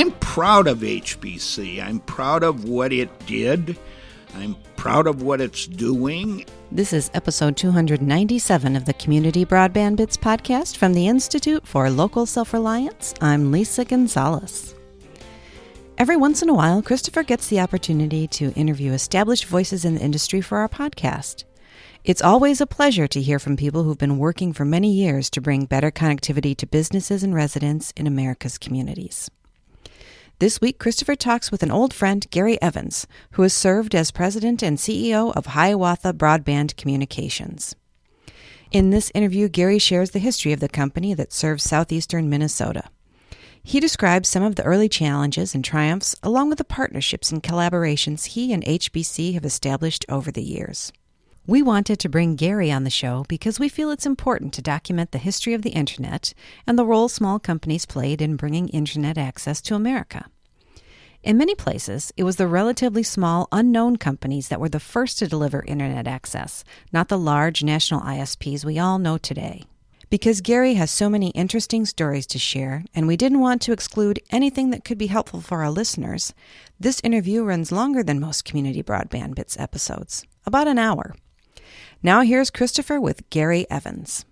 I'm proud of HBC. I'm proud of what it did. I'm proud of what it's doing. This is episode 297 of the Community Broadband Bits podcast from the Institute for Local Self-Reliance. I'm Lisa Gonzalez. Every once in a while, Christopher gets the opportunity to interview established voices in the industry for our podcast. It's always a pleasure to hear from people who've been working for many years to bring better connectivity to businesses and residents in America's communities. This week, Christopher talks with an old friend, Gary Evans, who has served as president and CEO of Hiawatha Broadband Communications. In this interview, Gary shares the history of the company that serves southeastern Minnesota. He describes some of the early challenges and triumphs, along with the partnerships and collaborations he and HBC have established over the years. We wanted to bring Gary on the show because we feel it's important to document the history of the Internet and the role small companies played in bringing Internet access to America. In many places, it was the relatively small, unknown companies that were the first to deliver Internet access, not the large national ISPs we all know today. Because Gary has so many interesting stories to share, and we didn't want to exclude anything that could be helpful for our listeners, this interview runs longer than most Community Broadband Bits episodes, about an hour. Now here's Christopher with Gary Evans.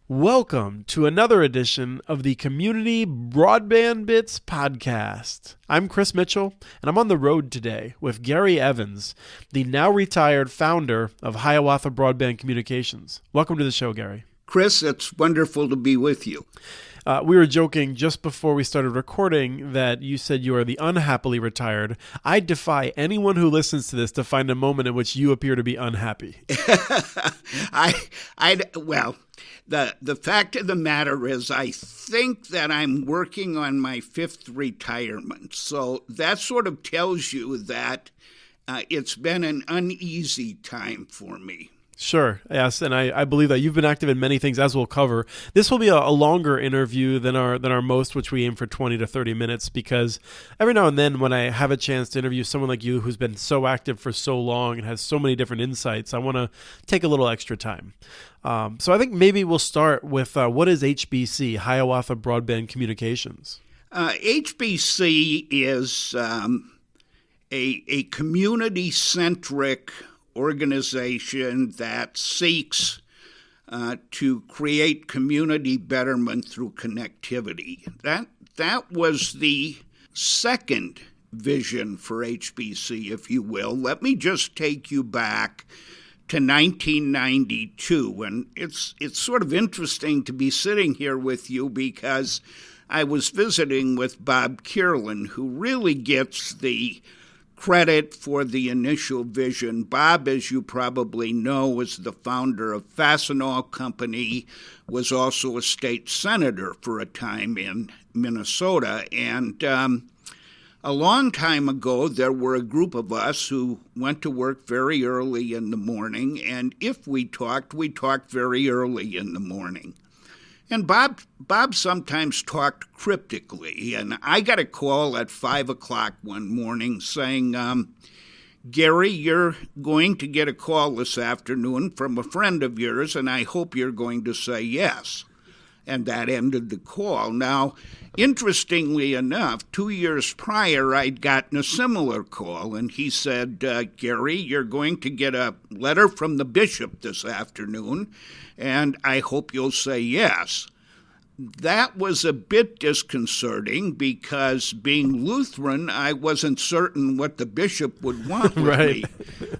Welcome to another edition of the Community Broadband Bits podcast. I'm Chris Mitchell, and I'm on the road today with Gary Evans, the now retired founder of Hiawatha Broadband Communications. Welcome to the show, Gary. Chris, it's wonderful to be with you. We were joking just before we started recording that you said you are the unhappily retired. I defy anyone who listens to this to find a moment in which you appear to be unhappy. Well, the fact of the matter is I think that I'm working on my fifth retirement. So that sort of tells you that it's been an uneasy time for me. Sure, yes, and I believe that you've been active in many things, as we'll cover. This will be a longer interview than our most, which we aim for 20 to 30 minutes, because every now and then when I have a chance to interview someone like you who's been so active for so long and has so many different insights, I want to take a little extra time. So I think maybe we'll start with what is HBC, Hiawatha Broadband Communications? HBC is a community-centric organization that seeks to create community betterment through connectivity. That was the second vision for HBC, if you will. Let me just take you back to 1992, and it's sort of interesting to be sitting here with you because I was visiting with Bob Kierlin, who really gets the credit for the initial vision. Bob, as you probably know, was the founder of Fastenal Company, was also a state senator for a time in Minnesota. And a long time ago, there were a group of us who went to work very early in the morning. And if we talked very early in the morning. And Bob sometimes talked cryptically, and I got a call at 5 o'clock one morning saying, Gary, you're going to get a call this afternoon from a friend of yours, and I hope you're going to say yes. And that ended the call. Now, interestingly enough, 2 years prior, I'd gotten a similar call, and he said, Gary, you're going to get a letter from the bishop this afternoon, and I hope you'll say yes. That was a bit disconcerting because being Lutheran, I wasn't certain what the bishop would want with Right.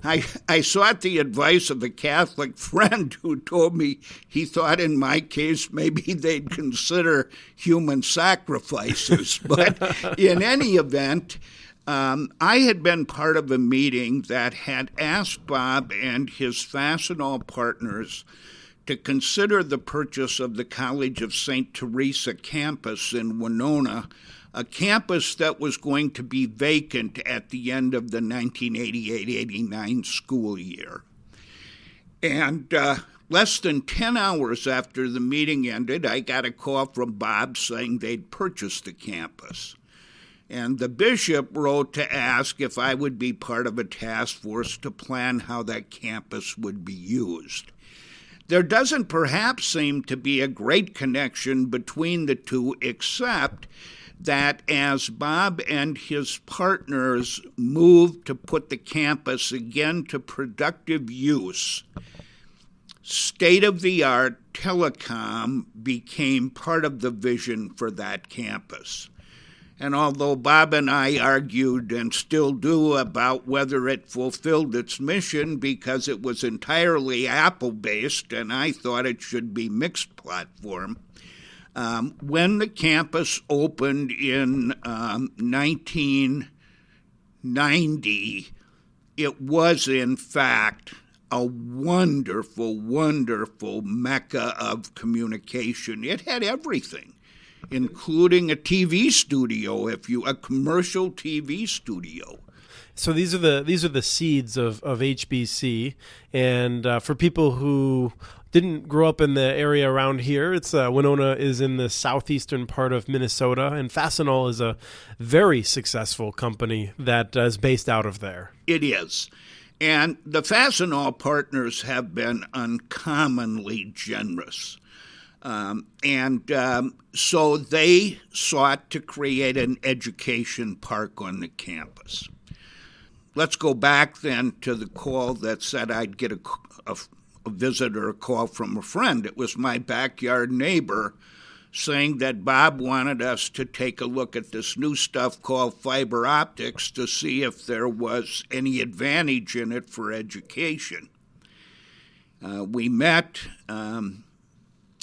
me. I sought the advice of a Catholic friend who told me he thought in my case maybe they'd consider human sacrifices. But in any event, I had been part of a meeting that had asked Bob and his Fastenal partners to consider the purchase of the College of St. Teresa campus in Winona, a campus that was going to be vacant at the end of the 1988-89 school year. And less than 10 hours after the meeting ended, I got a call from Bob saying they'd purchased the campus. And the bishop wrote to ask if I would be part of a task force to plan how that campus would be used. There doesn't perhaps seem to be a great connection between the two, except that as Bob and his partners moved to put the campus again to productive use, state-of-the-art telecom became part of the vision for that campus. And although Bob and I argued and still do about whether it fulfilled its mission because it was entirely Apple-based and I thought it should be mixed platform, when the campus opened in 1990, it was in fact a wonderful, wonderful mecca of communication. It had everything, including a TV studio, a commercial TV studio. So these are the seeds of HBC, and for people who didn't grow up in the area around here, it's Winona is in the southeastern part of Minnesota, and Fastenal is a very successful company that is based out of there. It is. And the Fastenal partners have been uncommonly generous. So they sought to create an education park on the campus. Let's go back then to the call that said I'd get a visit or a call from a friend. It was my backyard neighbor saying that Bob wanted us to take a look at this new stuff called fiber optics to see if there was any advantage in it for education. We met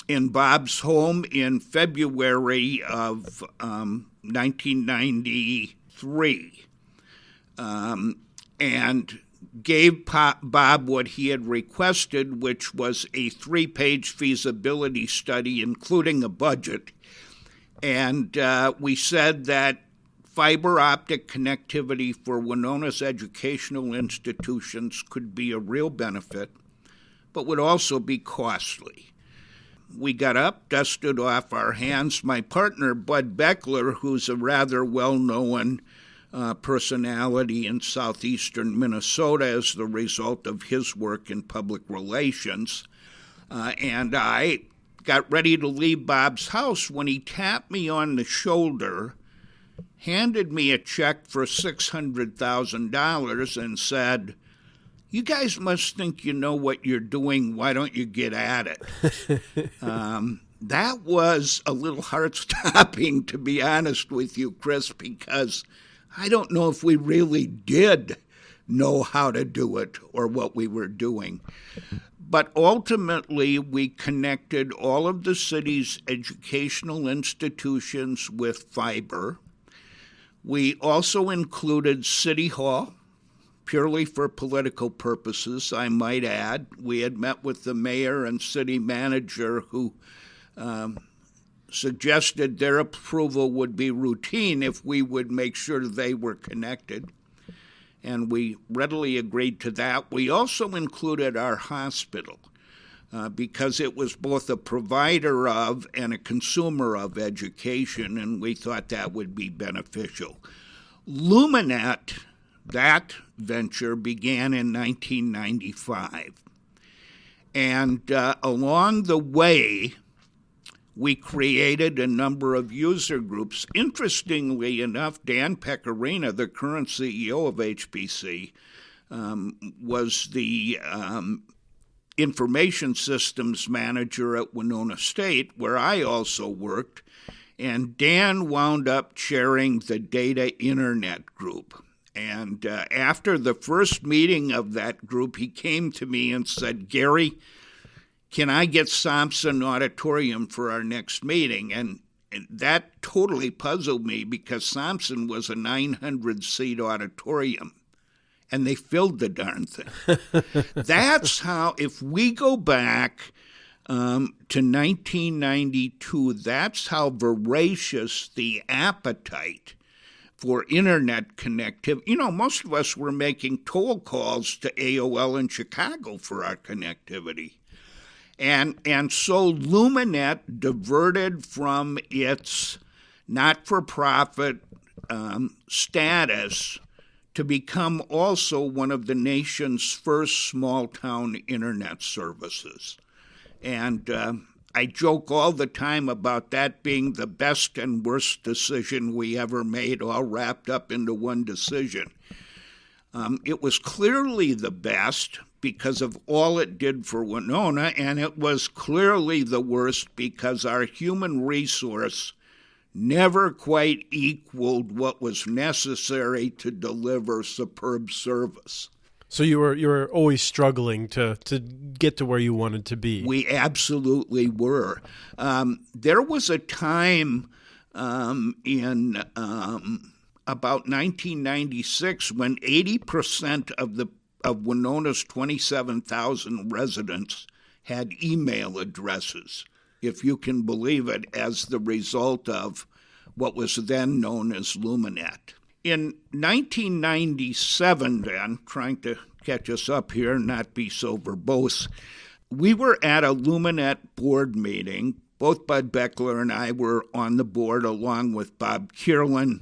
in Bob's home in February of 1993 and gave Bob what he had requested, which was a 3-page feasibility study, including a budget. And we said that fiber optic connectivity for Winona's educational institutions could be a real benefit, but would also be costly. We got up, dusted off our hands. My partner, Bud Beckler, who's a rather well-known personality in southeastern Minnesota as the result of his work in public relations, and I got ready to leave Bob's house when he tapped me on the shoulder, handed me a check for $600,000 and said, "You guys must think you know what you're doing. Why don't you get at it?" That was a little heart-stopping, to be honest with you, Chris, because I don't know if we really did know how to do it or what we were doing. But ultimately, we connected all of the city's educational institutions with fiber. We also included City Hall, purely for political purposes, I might add. We had met with the mayor and city manager who suggested their approval would be routine if we would make sure they were connected. And we readily agreed to that. We also included our hospital because it was both a provider of and a consumer of education, and we thought that would be beneficial. Luminet, that venture, began in 1995. And along the way, we created a number of user groups. Interestingly enough, Dan Pecorino, the current CEO of HBC, was the information systems manager at Winona State, where I also worked, and Dan wound up chairing the Data Internet group. And after the first meeting of that group, he came to me and said, "Gary, can I get Thompson Auditorium for our next meeting?" And that totally puzzled me because Thompson was a 900-seat auditorium, and they filled the darn thing. That's how, if we go back to 1992, that's how voracious the appetite for internet connectivity. You know, most of us were making toll calls to AOL in Chicago for our connectivity. And so Luminet diverted from its not-for-profit status to become also one of the nation's first small-town internet services. And I joke all the time about that being the best and worst decision we ever made, all wrapped up into one decision. It was clearly the best because of all it did for Winona, and it was clearly the worst because our human resource never quite equaled what was necessary to deliver superb service. So you were always struggling to get to where you wanted to be. We absolutely were. There was a time in about 1996 when 80% of Winona's 27,000 residents had email addresses, if you can believe it, as the result of what was then known as LumenNet. In 1997, then, trying to catch us up here and not be so verbose, we were at a LumenNet board meeting. Both Bud Beckler and I were on the board, along with Bob Kierlin,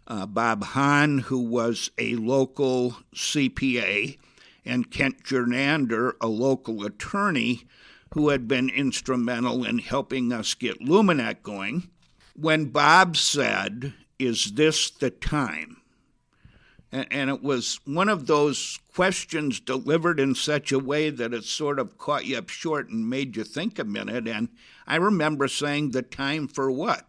Bob Hahn, who was a local CPA, and Kent Jernander, a local attorney who had been instrumental in helping us get LumenNet going, when Bob said, "Is this the time?" And it was one of those questions delivered in such a way that it sort of caught you up short and made you think a minute. And I remember saying, "The time for what?"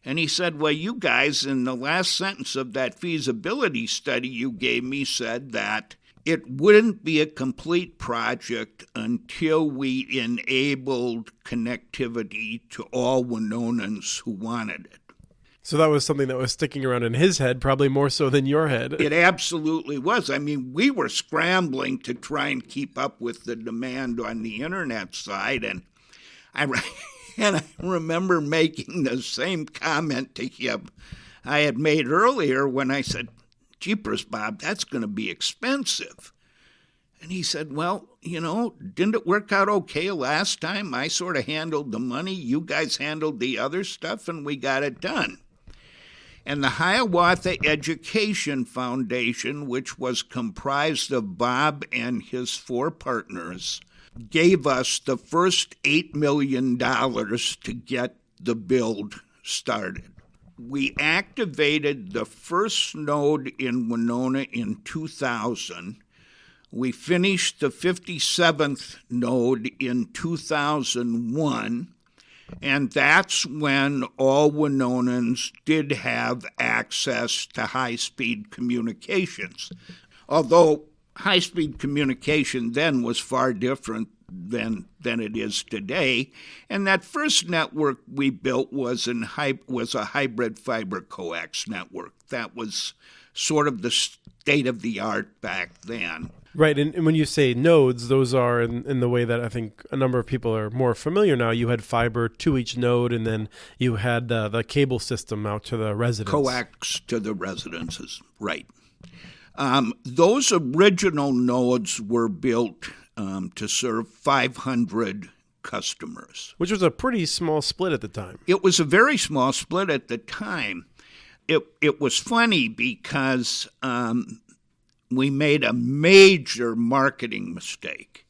And he said, "Well, you guys, in the last sentence of that feasibility study you gave me, said that it wouldn't be a complete project until we enabled connectivity to all Winonans who wanted it." So that was something that was sticking around in his head, probably more so than your head. It absolutely was. I mean, we were scrambling to try and keep up with the demand on the internet side, and I remember making the same comment to him I had made earlier when I said, "Jeepers, Bob, that's going to be expensive." And he said, "Well, didn't it work out okay last time? I sort of handled the money, you guys handled the other stuff, and we got it done." And the Hiawatha Education Foundation, which was comprised of Bob and his 4 partners, gave us the first $8 million to get the build started. We activated the first node in Winona in 2000. We finished the 57th node in 2001. And that's when all Winonans did have access to high-speed communications. Although high-speed communication then was far different than it is today. And that first network we built was a hybrid fiber coax network. That was sort of the state-of-the-art back then. Right, and when you say nodes, those are in the way that I think a number of people are more familiar now. You had fiber to each node, and then you had the cable system out to the residents. Coax to the residences, right. Those original nodes were built to serve 500 customers. Which was a pretty small split at the time. It was a very small split at the time. It was funny because we made a major marketing mistake.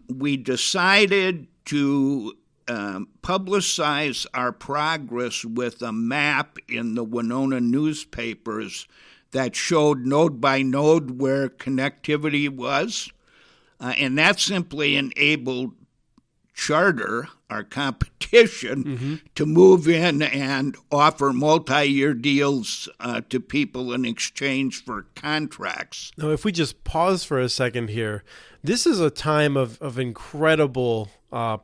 We decided to publicize our progress with a map in the Winona newspapers that showed node by node where connectivity was. And that simply enabled Charter, our competition, to move in and offer multi-year deals to people in exchange for contracts. Now, if we just pause for a second here, this is a time of incredible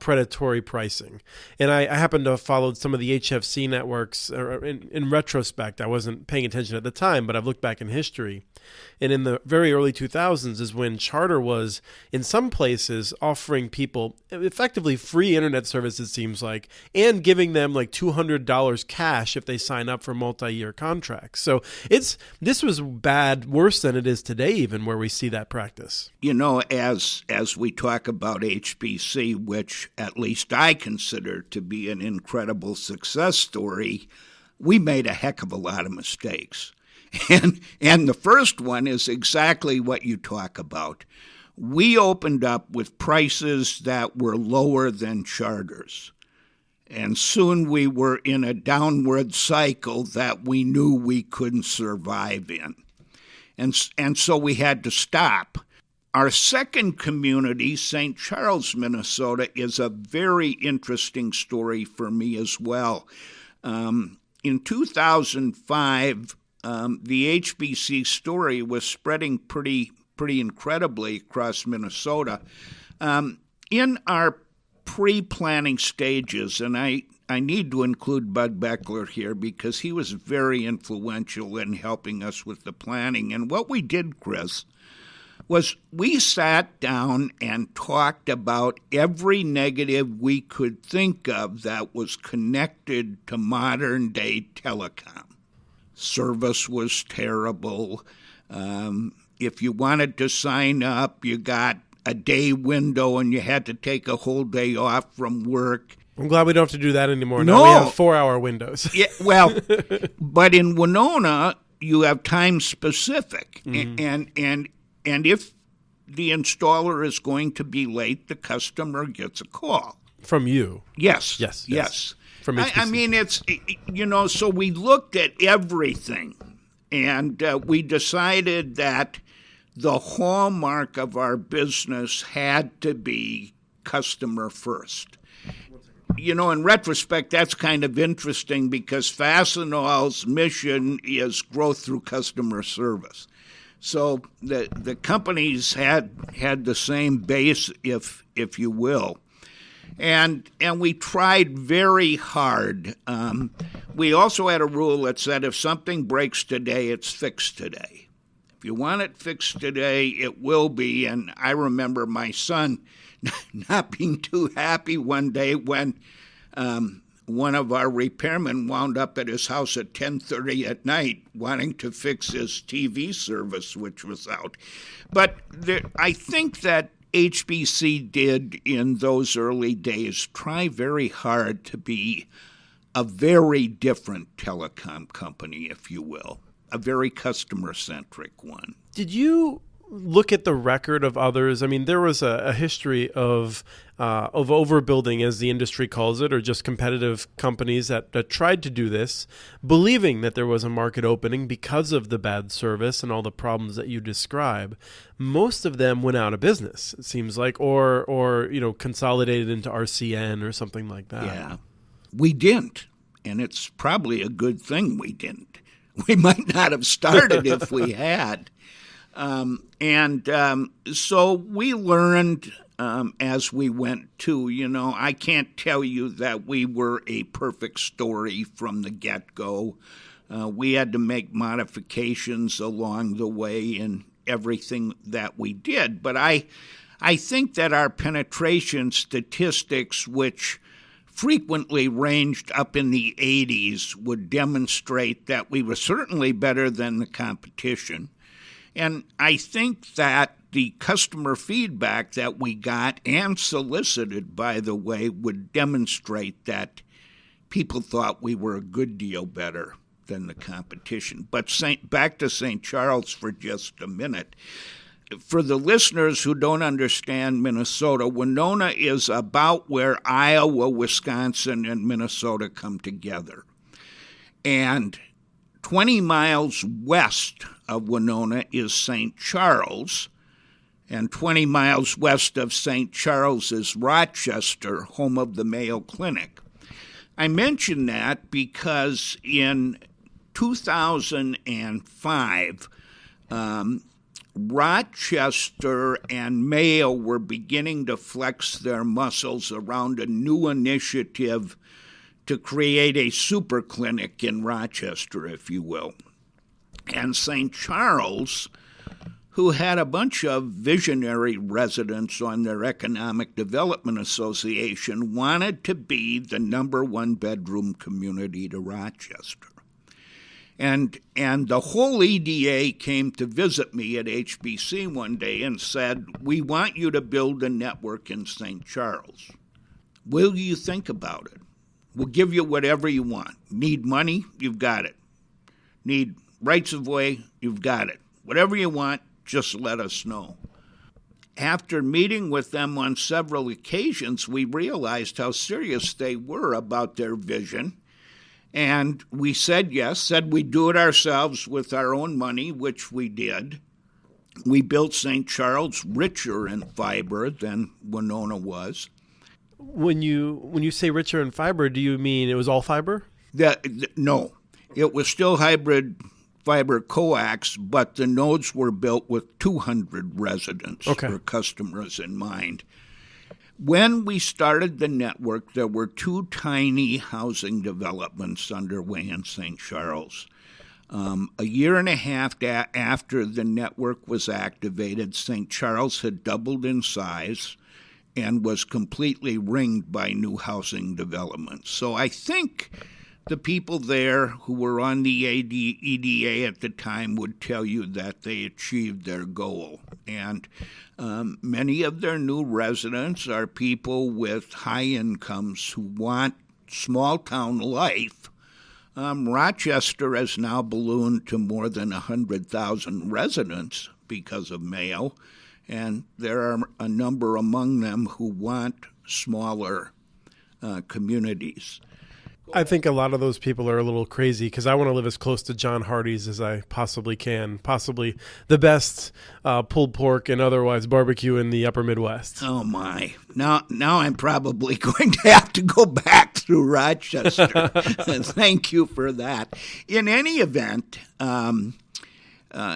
predatory pricing. And I happen to have followed some of the HFC networks. In retrospect, I wasn't paying attention at the time, but I've looked back in history. And in the very early 2000s is when Charter was, in some places, offering people effectively free internet service, it seems like, and giving them like $200 cash if they sign up for multi-year contracts. So this was bad, worse than it is today even, where we see that practice. As we talk about HBC, which at least I consider to be an incredible success story, we made a heck of a lot of mistakes. And the first one is exactly what you talk about. we opened up with prices that were lower than Charter's. And soon we were in a downward cycle that we knew we couldn't survive in. And so we had to stop. Our second community, St. Charles, Minnesota, is a very interesting story for me as well. In 2005, the HBC story was spreading pretty incredibly across Minnesota. In our pre-planning stages, and I need to include Bud Beckler here because he was very influential in helping us with the planning. And what we did, Chris, was we sat down and talked about every negative we could think of that was connected to modern-day telecom. Service was terrible. If you wanted to sign up, you got a day window and you had to take a whole day off from work. I'm glad we don't have to do that anymore. No. Now we have 4-hour windows. Yeah, well, but in Winona, you have time specific. And if the installer is going to be late, the customer gets a call. From you. Yes. From HBC. I mean, it's, so we looked at everything, and we decided that the hallmark of our business had to be customer first. In retrospect, that's kind of interesting because Fastenal's mission is growth through customer service. So the companies had the same base, if you will. And we tried very hard. We also had a rule that said if something breaks today, it's fixed today. If you want it fixed today, it will be. And I remember my son not being too happy one day when one of our repairmen wound up at his house at 10:30 at night wanting to fix his TV service, which was out. But I think that HBC did in those early days try very hard to be a very different telecom company, if you will. A very customer-centric one. Did you look at the record of others? I mean, there was a history of overbuilding, as the industry calls it, or just competitive companies that tried to do this, believing that there was a market opening because of the bad service and all the problems that you describe. Most of them went out of business, it seems like, or consolidated into RCN or something like that. Yeah, we didn't, and it's probably a good thing we didn't. We might not have started if we had. So we learned as we went too. I can't tell you that we were a perfect story from the get-go. We had to make modifications along the way in everything that we did. But I think that our penetration statistics, which frequently ranged up in the 80s, would demonstrate that we were certainly better than the competition. And I think that the customer feedback that we got, and solicited, by the way, would demonstrate that people thought we were a good deal better than the competition. But back to St. Charles for just a minute. For the listeners who don't understand Minnesota, Winona is about where Iowa, Wisconsin, and Minnesota come together. And 20 miles west of Winona is St. Charles, and 20 miles west of St. Charles is Rochester, home of the Mayo Clinic. I mention that because in 2005, Rochester and Mayo were beginning to flex their muscles around a new initiative to create a super clinic in Rochester, if you will. And St. Charles, who had a bunch of visionary residents on their Economic Development Association, wanted to be the number one bedroom community to Rochester. And the whole EDA came to visit me at HBC one day and said, "We want you to build a network in St. Charles. Will you think about it? We'll give you whatever you want. Need money? You've got it. Need rights of way? You've got it. Whatever you want, just let us know." after meeting with them on several occasions, we realized how serious they were about their vision. And we said yes, said we'd do it ourselves with our own money, which we did. We built St. Charles richer in fiber than Winona was. When you say richer in fiber, do you mean it was all fiber? No, it was still hybrid fiber coax, but the nodes were built with 200 residents for customers in mind. When we started the network, there were 2 tiny housing developments underway in St. Charles. A year and a half after the network was activated, St. Charles had doubled in size and was completely ringed by new housing developments. So I think the people there who were on the EDA at the time would tell you that they achieved their goal. And many of their new residents are people with high incomes who want small-town life. Rochester has now ballooned to more than 100,000 residents because of Mayo, and there are a number among them who want smaller communities. I think a lot of those people are a little crazy because I want to live as close to John Hardy's as I possibly can. Possibly the best pulled pork and otherwise barbecue in the upper Midwest. Oh, my. Now I'm probably going to have to go back through Rochester. Thank you for that. In any event,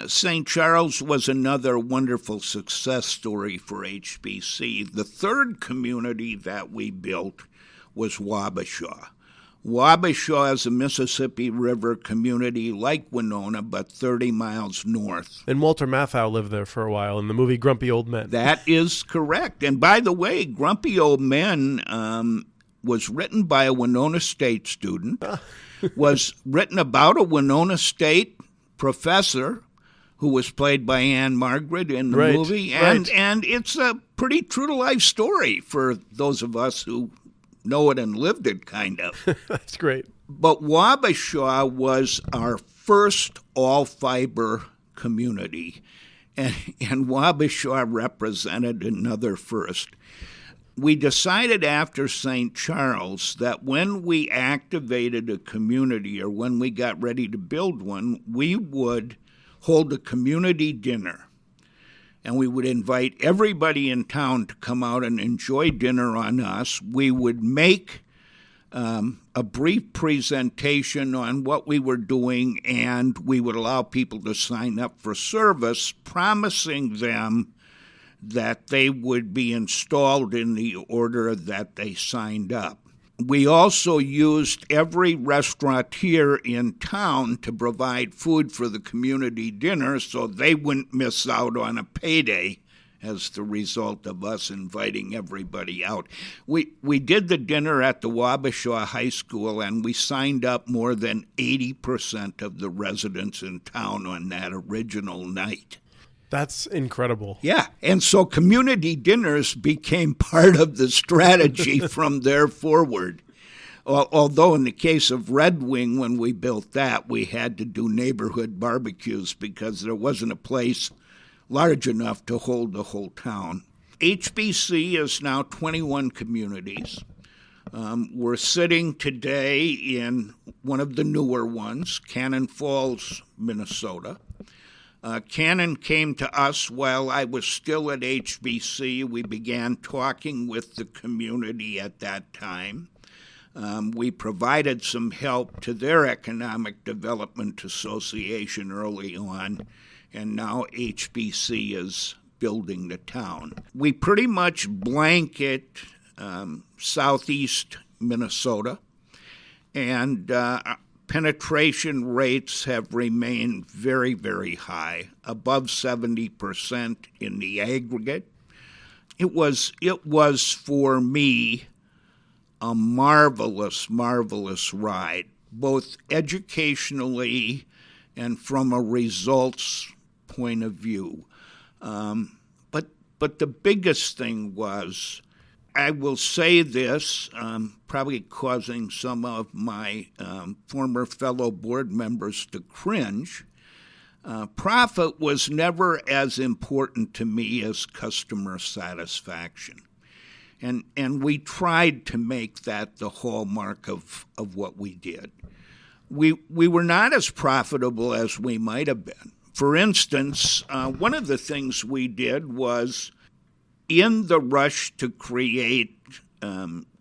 St. Charles was another wonderful success story for HBC. The third community that we built was Wabasha. Wabasha is a Mississippi River community like Winona, but 30 miles north. And Walter Matthau lived there for a while in the movie Grumpy Old Men. That is correct. And by the way, Grumpy Old Men was written by a Winona State student, was written about a Winona State professor who was played by Anne Margaret in the movie. And it's a pretty true-to-life story for those of us who know it and lived it, kind of. That's great. But Wabasha was our first all-fiber community, and Wabasha represented another first. We decided after St. Charles that when we activated a community or when we got ready to build one, we would hold a community dinner. And we would invite everybody in town to come out and enjoy dinner on us. We would make a brief presentation on what we were doing, and we would allow people to sign up for service, promising them that they would be installed in the order that they signed up. We also used every restaurateur in town to provide food for the community dinner so they wouldn't miss out on a payday as the result of us inviting everybody out. We did the dinner at the Wabasha High School, and we signed up more than 80% of the residents in town on that original night. That's incredible. Yeah, and so community dinners became part of the strategy from there forward. Although in the case of Red Wing, when we built that, we had to do neighborhood barbecues because there wasn't a place large enough to hold the whole town. HBC is now 21 communities. We're sitting today in one of the newer ones, Cannon Falls, Minnesota. Cannon came to us while I was still at HBC. We began talking with the community at that time. We provided some help to their Economic Development Association early on, and now HBC is building the town. We pretty much blanket southeast Minnesota, and penetration rates have remained very, very high, above 70% in the aggregate. It was for me a marvelous, marvelous ride, both educationally and from a results point of view. But the biggest thing was, I will say this, probably causing some of my former fellow board members to cringe, Profit was never as important to me as customer satisfaction. And we tried to make that the hallmark of what we did. We were not as profitable as we might have been. For instance, one of the things we did was, in the rush to create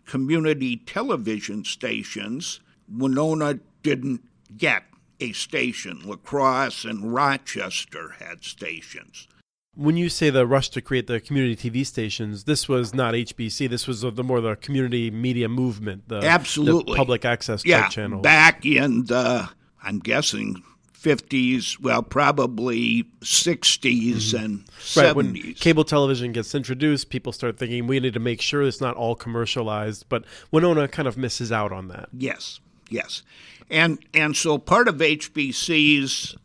community television stations, Winona didn't get a station. La Crosse and Rochester had stations. When you say the rush to create the community TV stations, this was not HBC. This was the community media movement. Absolutely. The public access type channels. Back in the, I'm guessing, 50s, well, probably 60s and 70s. Right, when cable television gets introduced, people start thinking we need to make sure it's not all commercialized, but Winona kind of misses out on that. Yes. And so part of HBC's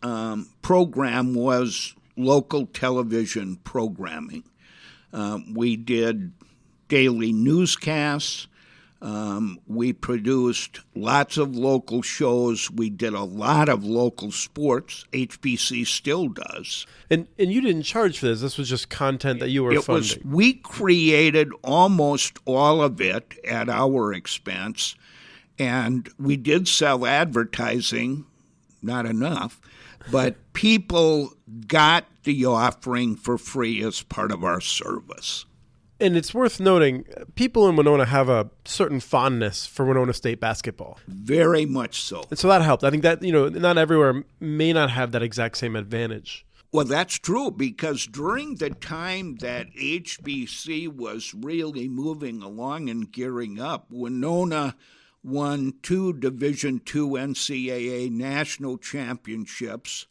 program was local television programming. We did daily newscasts. We produced lots of local shows. We did a lot of local sports. HBC still does. And you didn't charge for this. This was just content that you were funding. We created almost all of it at our expense, and we did sell advertising, not enough, but people got the offering for free as part of our service. And it's worth noting, people in Winona have a certain fondness for Winona State basketball. Very much so. And so that helped. I think that, not everywhere may not have that exact same advantage. Well, that's true, because during the time that HBC was really moving along and gearing up, Winona won 2 Division II NCAA national championships,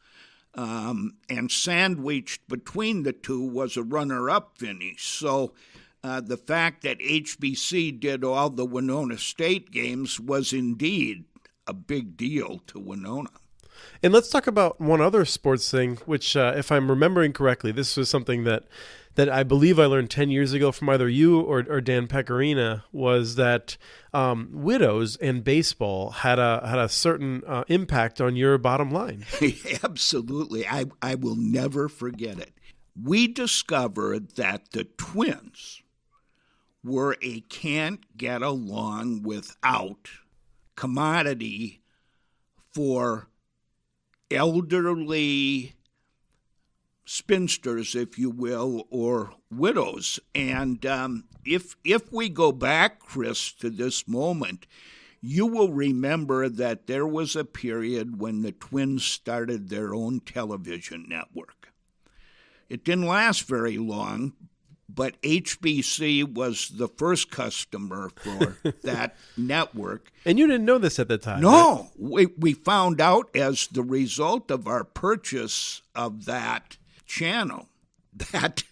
and sandwiched between the two was a runner-up finish. So the fact that HBC did all the Winona State games was indeed a big deal to Winona. And let's talk about one other sports thing, which, if I'm remembering correctly, this was something that I believe I learned 10 years ago from either you or Dan Pecorina, was that widows and baseball had a certain impact on your bottom line. Absolutely. I will never forget it. We discovered that the Twins were a can't get along without commodity for elderly spinsters, if you will, or widows. And if we go back, Chris, to this moment, you will remember that there was a period when the Twins started their own television network. It didn't last very long, but HBC was the first customer for that network. And you didn't know this at the time? No. Right? We found out as the result of our purchase of that channel that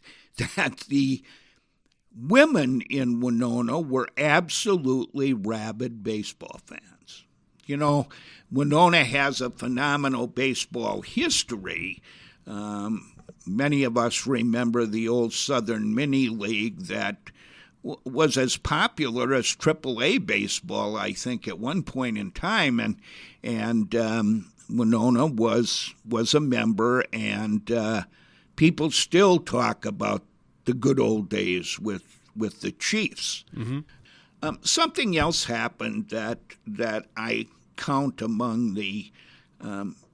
the women in Winona were absolutely rabid baseball fans. Winona has a phenomenal baseball history. Many of us remember the old Southern Mini League that was as popular as AAA baseball, I think, at one point in time, and Winona was a member, and people still talk about the good old days with the Chiefs. Mm-hmm. Something else happened that I count among the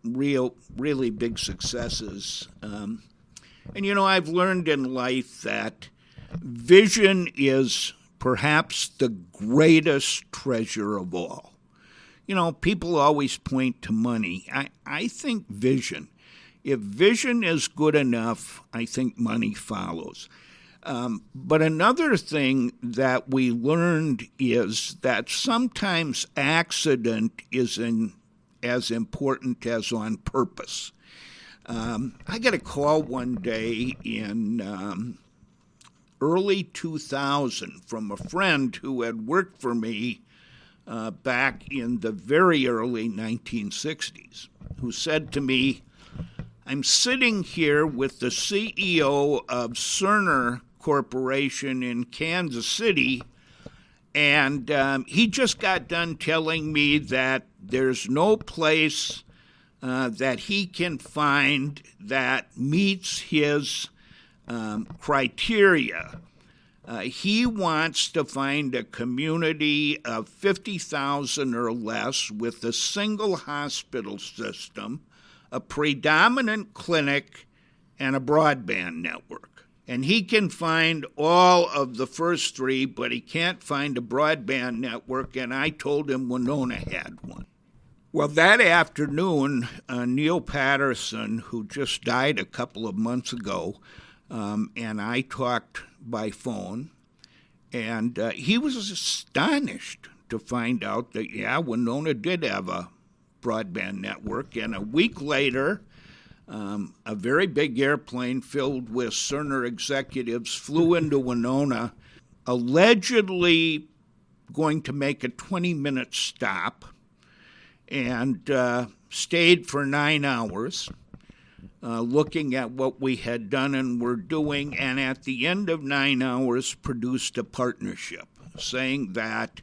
really big successes. And I've learned in life that vision is perhaps the greatest treasure of all. People always point to money. I think vision. If vision is good enough, I think money follows. But another thing that we learned is that sometimes accident isn't as important as on purpose. I got a call one day in early 2000 from a friend who had worked for me back in the very early 1960s, who said to me, "I'm sitting here with the CEO of Cerner Corporation in Kansas City, and he just got done telling me that there's no place that he can find that meets his criteria. He wants to find a community of 50,000 or less with a single hospital system, a predominant clinic, and a broadband network. And he can find all of the first three, but he can't find a broadband network, and I told him Winona had one. Well, that afternoon, Neil Patterson, who just died a couple of months ago, and I talked by phone, and he was astonished to find out that, Winona did have a broadband network, and a week later, a very big airplane filled with Cerner executives flew into Winona, allegedly going to make a 20-minute stop, and stayed for 9 hours, looking at what we had done and were doing, and at the end of 9 hours produced a partnership, saying that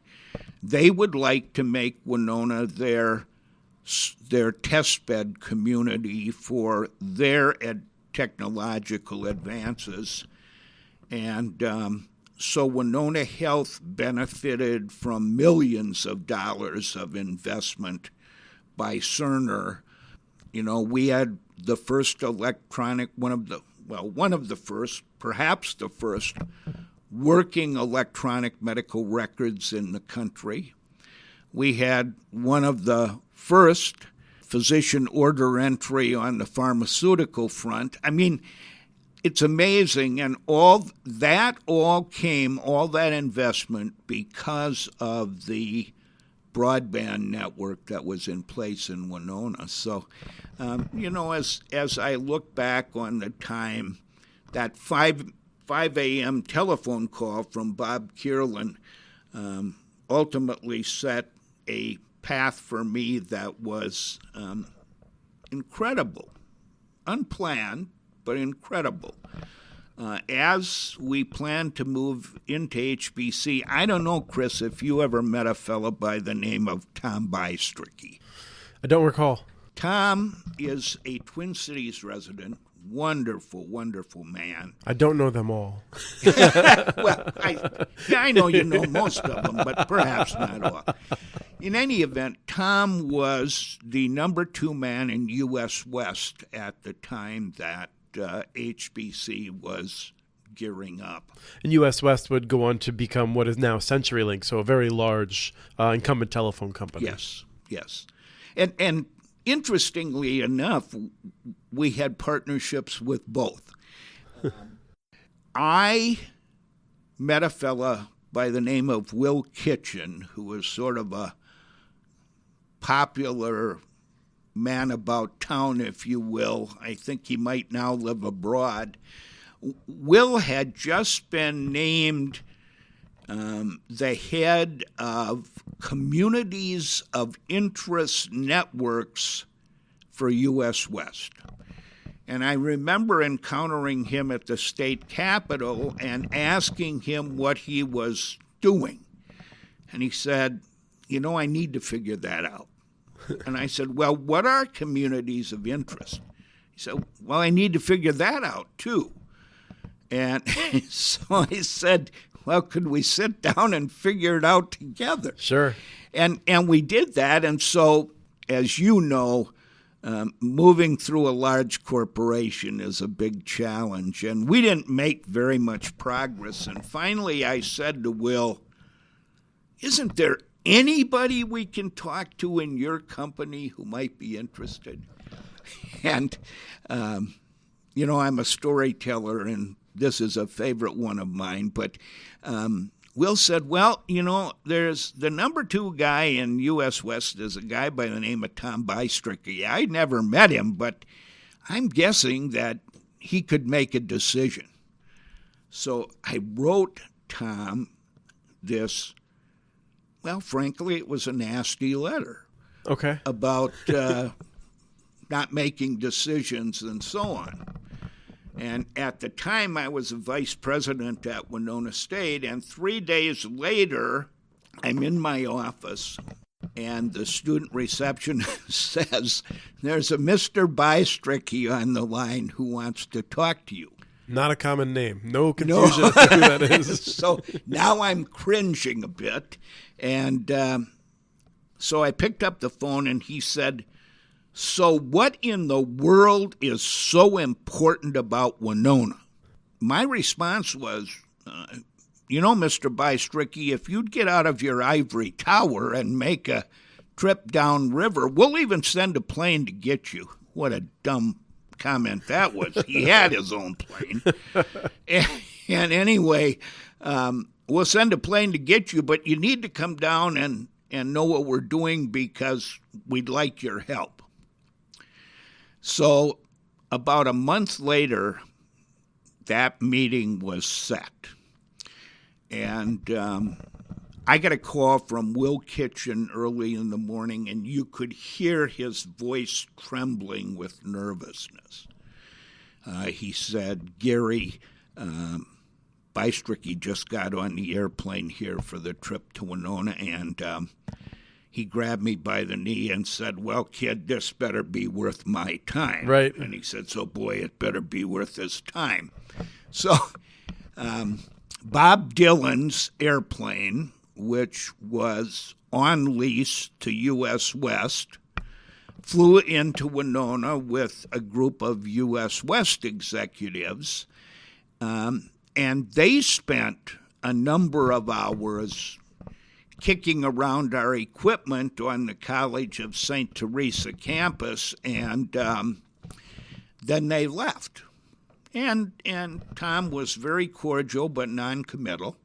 they would like to make Winona their testbed community for their technological advances. And so Winona Health benefited from millions of dollars of investment by Cerner. We had the first electronic, one of the first, perhaps the first, working electronic medical records in the country. We had one of the first physician order entry on the pharmaceutical front. I mean, it's amazing, and all that investment because of the broadband network that was in place in Winona. So, as I look back on the time, that 5 a.m. telephone call from Bob Kierlin ultimately set a path for me that was incredible, unplanned, but incredible. As we plan to move into HBC, I don't know, Chris, if you ever met a fellow by the name of Tom Bystricky. I don't recall. Tom is a Twin Cities resident, wonderful, wonderful man. I don't know them all. Well, I know you know most of them, but perhaps not all. In any event, Tom was the number 2 man in U.S. West at the time that HBC was gearing up. And U.S. West would go on to become what is now CenturyLink, so a very large incumbent telephone company. Yes. And interestingly enough, we had partnerships with both. I met a fella by the name of Will Kitchen, who was sort of a popular man about town, if you will. I think he might now live abroad. Will had just been named the head of Communities of Interest Networks for U.S. West. And I remember encountering him at the state capitol and asking him what he was doing. And he said, I need to figure that out. And I said, well, what are communities of interest? He said, well, I need to figure that out, too. And so I said, well, could we sit down and figure it out together? Sure. And we did that. And so, as you know, moving through a large corporation is a big challenge. And we didn't make very much progress. And finally, I said to Will, isn't there anybody we can talk to in your company who might be interested? And, I'm a storyteller, and this is a favorite one of mine. But Will said, well, there's the number 2 guy in U.S. West is a guy by the name of Tom Bystricky. I'd never met him, but I'm guessing that he could make a decision. So I wrote Tom this. Well, frankly, it was a nasty letter. Okay. About not making decisions and so on. And at the time, I was a vice president at Winona State, and 3 days later, I'm in my office, and the student receptionist says, "There's a Mr. Bystricky on the line who wants to talk to you." Not a common name. No confusion as to who that is. So now I'm cringing a bit. And so I picked up the phone, and he said, "So what in the world is so important about Winona?" My response was, Mr. Bystricky, if you'd get out of your ivory tower and make a trip downriver, we'll even send a plane to get you. What a dumb comment that was. He had his own plane. And anyway, we'll send a plane to get you, but you need to come down and know what we're doing because we'd like your help. So about a month later, that meeting was set. And I got a call from Will Kitchen early in the morning, and you could hear his voice trembling with nervousness. He said, "Gary, Bystricky just got on the airplane here for the trip to Winona, and he grabbed me by the knee and said, 'Well, kid, this better be worth my time.'" Right. And he said, "So, boy, it better be worth his time." So Bob Dylan's airplane, which was on lease to U.S. West, flew into Winona with a group of U.S. West executives, and they spent a number of hours kicking around our equipment on the College of St. Teresa campus, and then they left. And Tom was very cordial but non-committal.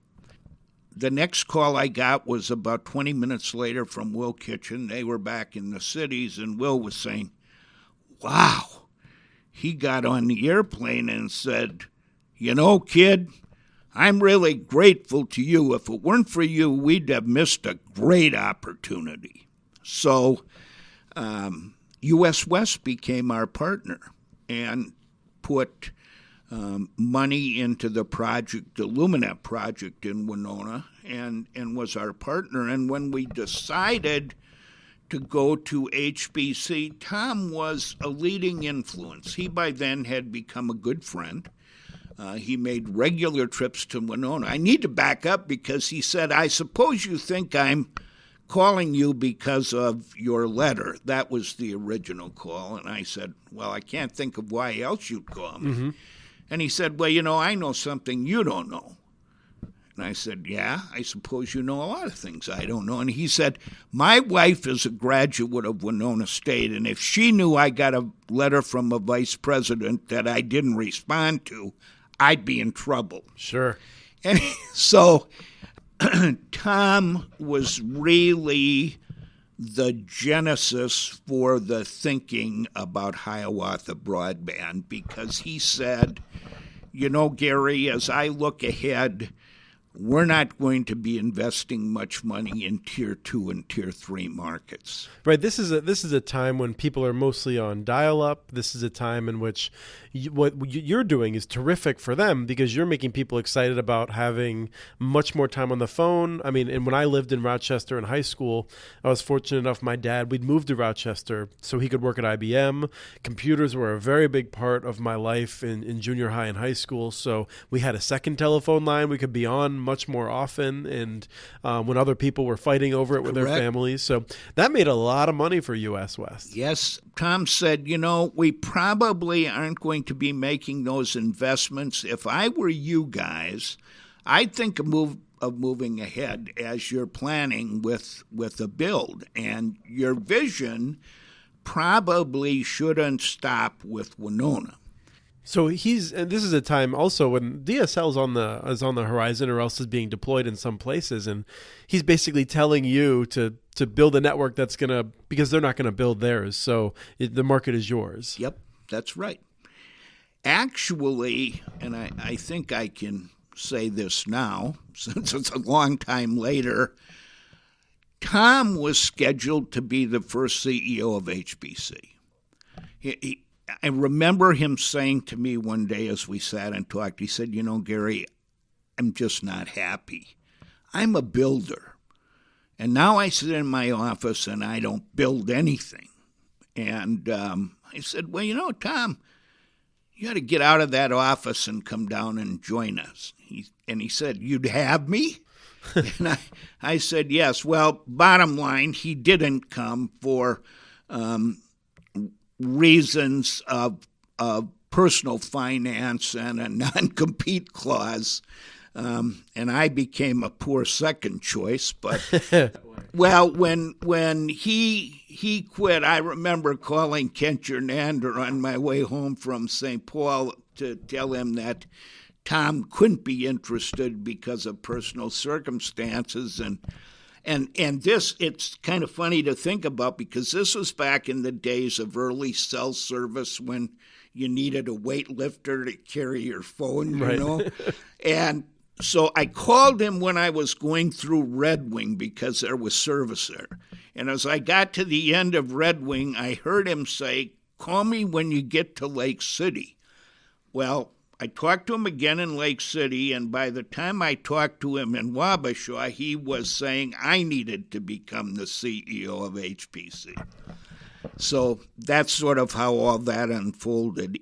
The next call I got was about 20 minutes later from Will Kitchen. They were back in the cities, and Will was saying, "Wow." He got on the airplane and said, "Kid, I'm really grateful to you. If it weren't for you, we'd have missed a great opportunity." So U.S. West became our partner and put money into the project, the Luminet project in Winona, and was our partner. And when we decided to go to HBC, Tom was a leading influence. He by then had become a good friend. He made regular trips to Winona. I need to back up because he said, "I suppose you think I'm calling you because of your letter." That was the original call. And I said, "Well, I can't think of why else you'd call me." Mm-hmm. And he said, "Well, I know something you don't know." And I said, "Yeah, I suppose you know a lot of things I don't know." And he said, "My wife is a graduate of Winona State, and if she knew I got a letter from a vice president that I didn't respond to, I'd be in trouble." Sure. And so Tom was really the genesis for the thinking about Hiawatha Broadband, because he said, "Gary, as I look ahead, we're not going to be investing much money in Tier 2 and Tier 3 markets." Right. This is a time when people are mostly on dial-up. This is a time in which what you're doing is terrific for them because you're making people excited about having much more time on the phone. I mean, and when I lived in Rochester in high school, I was fortunate enough, we'd moved to Rochester so he could work at IBM. Computers were a very big part of my life in junior high and high school. So we had a second telephone line we could be on much more often, and when other people were fighting over it with their families. So that made a lot of money for U.S. West. Yes. Tom said, we probably aren't going to be making those investments. If I were you guys, I'd think of moving ahead as you're planning with a build. And your vision probably shouldn't stop with Winona. So and this is a time also when DSL is on the horizon, or else is being deployed in some places, and he's basically telling you to build a network that's because they're not gonna build theirs, so the market is yours. Yep, that's right. Actually, and I think I can say this now, since it's a long time later, Tom was scheduled to be the first CEO of HBC. I remember him saying to me one day as we sat and talked, he said, Gary, I'm just not happy. I'm a builder. And now I sit in my office and I don't build anything. And I said, well, Tom, you got to get out of that office and come down and join us. He said, you'd have me? And I said, yes. Well, bottom line, he didn't come for reasons of personal finance and a non-compete clause. And I became a poor second choice. But, well, when he quit, I remember calling Kent Jernander on my way home from St. Paul to tell him that Tom couldn't be interested because of personal circumstances. And this, it's kind of funny to think about because this was back in the days of early cell service when you needed a weightlifter to carry your phone, you know. And so I called him when I was going through Red Wing because there was service there. And as I got to the end of Red Wing, I heard him say, call me when you get to Lake City. Well, I talked to him again in Lake City, and by the time I talked to him in Wabasha, he was saying I needed to become the CEO of HPC. So that's sort of how all that unfolded.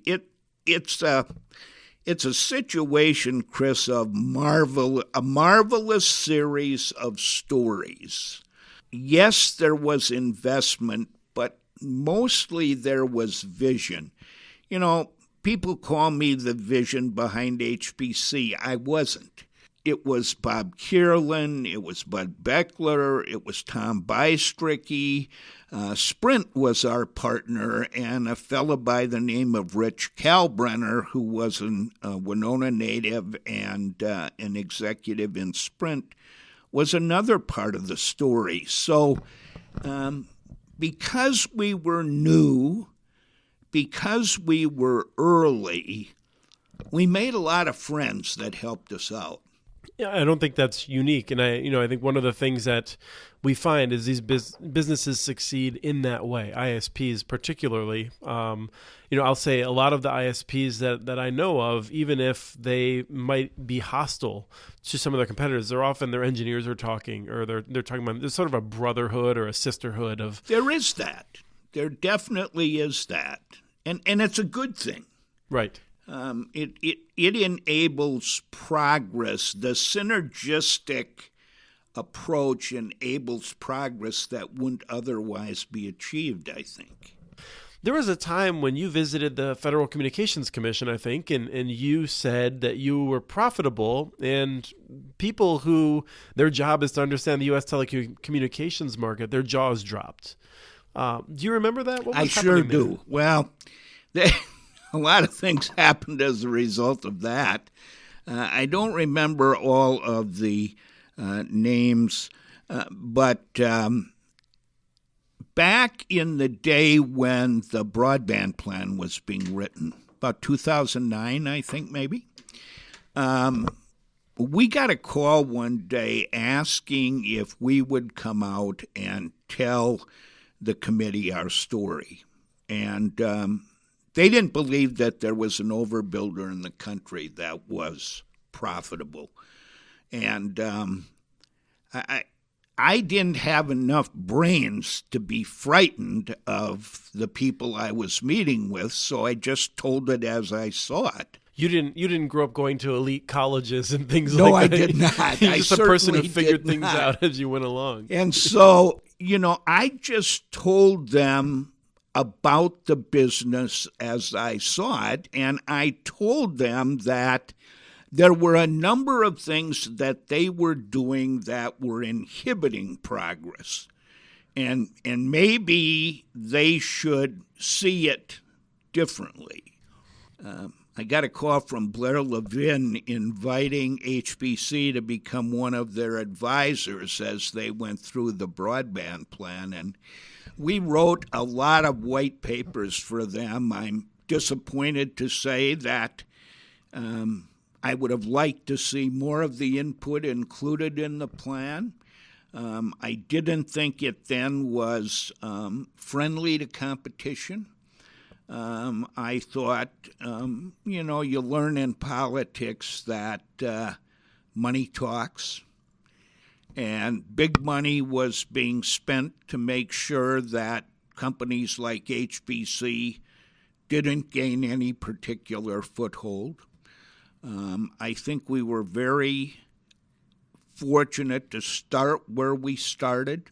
It's a situation, Chris, of a marvelous series of stories. Yes, there was investment, but mostly there was vision. People call me the vision behind HPC. I wasn't. It was Bob Kierlin, it was Bud Beckler, it was Tom Bystricky. Sprint was our partner, and a fellow by the name of Rich Kalbrenner, who was a Winona native and an executive in Sprint, was another part of the story. So because we were new, because we were early, we made a lot of friends that helped us out. Yeah, I don't think that's unique. And I think one of the things that we find is these businesses succeed in that way, ISPs particularly. I'll say a lot of the ISPs that I know of, even if they might be hostile to some of their competitors, their engineers are talking, or they're talking about, there's sort of a brotherhood or a sisterhood of. There is that. There definitely is that. And it's a good thing. Right. It enables progress. The synergistic approach enables progress that wouldn't otherwise be achieved, I think. There was a time when you visited the Federal Communications Commission, I think, and you said that you were profitable, and people who their job is to understand the U.S. telecommunications market, their jaws dropped. Do you remember that? What was I sure do. There? Well, a lot of things happened as a result of that. I don't remember all of the names, but back in the day when the broadband plan was being written, about 2009, I think maybe, we got a call one day asking if we would come out and tell the committee our story. And they didn't believe that there was an overbuilder in the country that was profitable. And I didn't have enough brains to be frightened of the people I was meeting with, so I just told it as I saw it. You didn't grow up going to elite colleges and things no, like that. No, I did not. You're just a person who figured things not. out as you went along. And so, I just told them about the business as I saw it, and I told them that there were a number of things that they were doing that were inhibiting progress, and maybe they should see it differently. I got a call from Blair Levin inviting HPC to become one of their advisors as they went through the broadband plan, and we wrote a lot of white papers for them. I'm disappointed to say that I would have liked to see more of the input included in the plan. I didn't think it then was friendly to competition. I thought, you learn in politics that money talks. And big money was being spent to make sure that companies like HBC didn't gain any particular foothold. I think we were very fortunate to start where we started.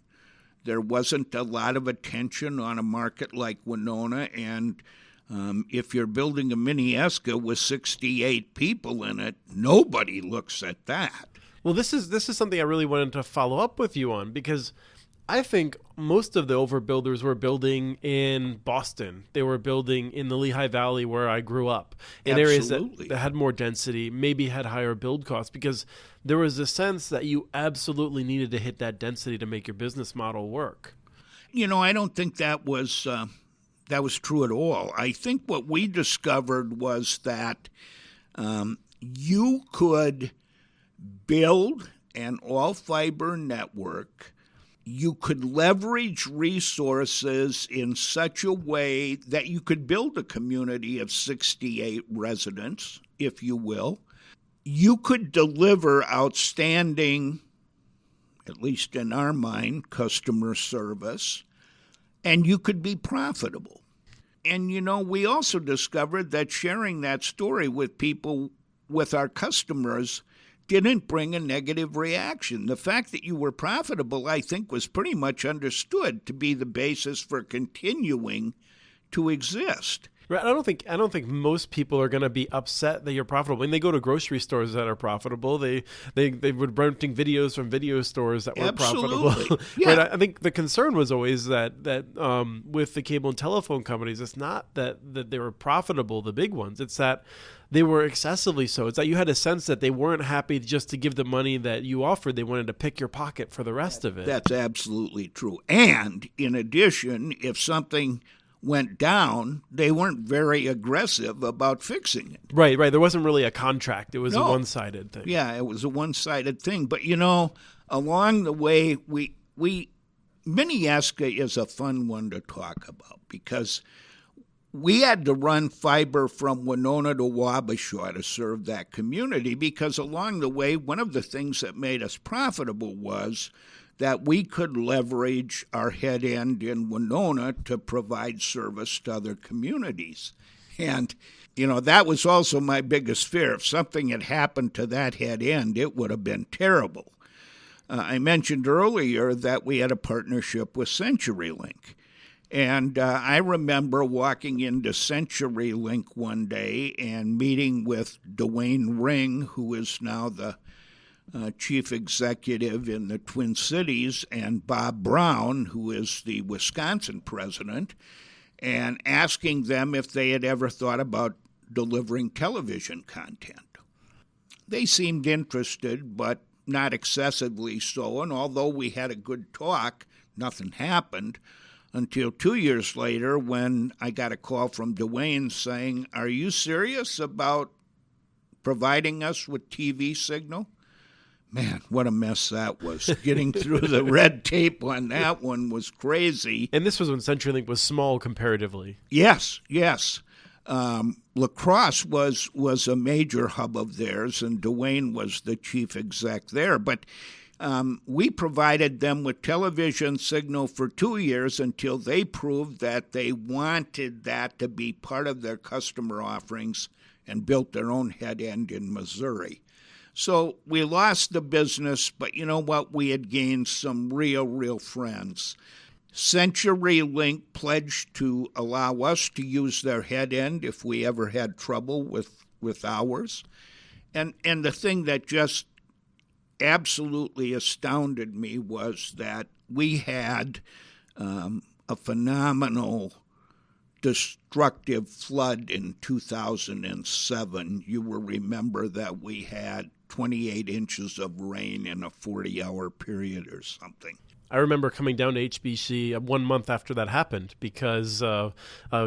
There wasn't a lot of attention on a market like Winona, and if you're building a mini ESCA with 68 people in it, nobody looks at that. Well, this is something I really wanted to follow up with you on, because I think most of the overbuilders were building in Boston. They were building in the Lehigh Valley where I grew up, in areas that had more density, maybe had higher build costs, because there was a sense that you absolutely needed to hit that density to make your business model work. I don't think that was true at all. I think what we discovered was that you could build an all-fiber network. You could leverage resources in such a way that you could build a community of 68 residents, if you will. You could deliver outstanding, at least in our mind, customer service, and you could be profitable. And, we also discovered that sharing that story with people, with our customers, didn't bring a negative reaction. The fact that you were profitable, I think, was pretty much understood to be the basis for continuing to exist. Right. I don't think most people are going to be upset that you're profitable. When they go to grocery stores that are profitable, they were renting videos from video stores that were profitable. Yeah. Right. I think the concern was always that with the cable and telephone companies, it's not that they were profitable, the big ones. It's that they were excessively so. It's that you had a sense that they weren't happy just to give the money that you offered. They wanted to pick your pocket for the rest of it. That's absolutely true. And in addition, if something went down, they weren't very aggressive about fixing it. Right. There wasn't really a contract. It was a one-sided thing. Yeah, it was a one-sided thing. But, along the way, Mini ESCA is a fun one to talk about because we had to run fiber from Winona to Wabasha to serve that community because along the way, one of the things that made us profitable was that we could leverage our head end in Winona to provide service to other communities. And, that was also my biggest fear. If something had happened to that head end, it would have been terrible. I mentioned earlier that we had a partnership with CenturyLink. And I remember walking into CenturyLink one day and meeting with Dwayne Ring, who is now the chief executive in the Twin Cities, and Bob Brown, who is the Wisconsin president, and asking them if they had ever thought about delivering television content. They seemed interested, but not excessively so, and although we had a good talk, nothing happened until 2 years later when I got a call from Dwayne saying, "Are you serious about providing us with TV signal?" Man, what a mess that was. Getting through the red tape on that one was crazy. And this was when CenturyLink was small comparatively. Yes. La Crosse was a major hub of theirs, and Dwayne was the chief exec there. But we provided them with television signal for 2 years until they proved that they wanted that to be part of their customer offerings and built their own head end in Missouri. So we lost the business, but you know what? We had gained some real friends. CenturyLink pledged to allow us to use their head end if we ever had trouble with ours. And the thing that just absolutely astounded me was that we had a phenomenal destructive flood in 2007. You will remember that we had 28 inches of rain in a 40-hour period or something. I remember coming down to HBC 1 month after that happened because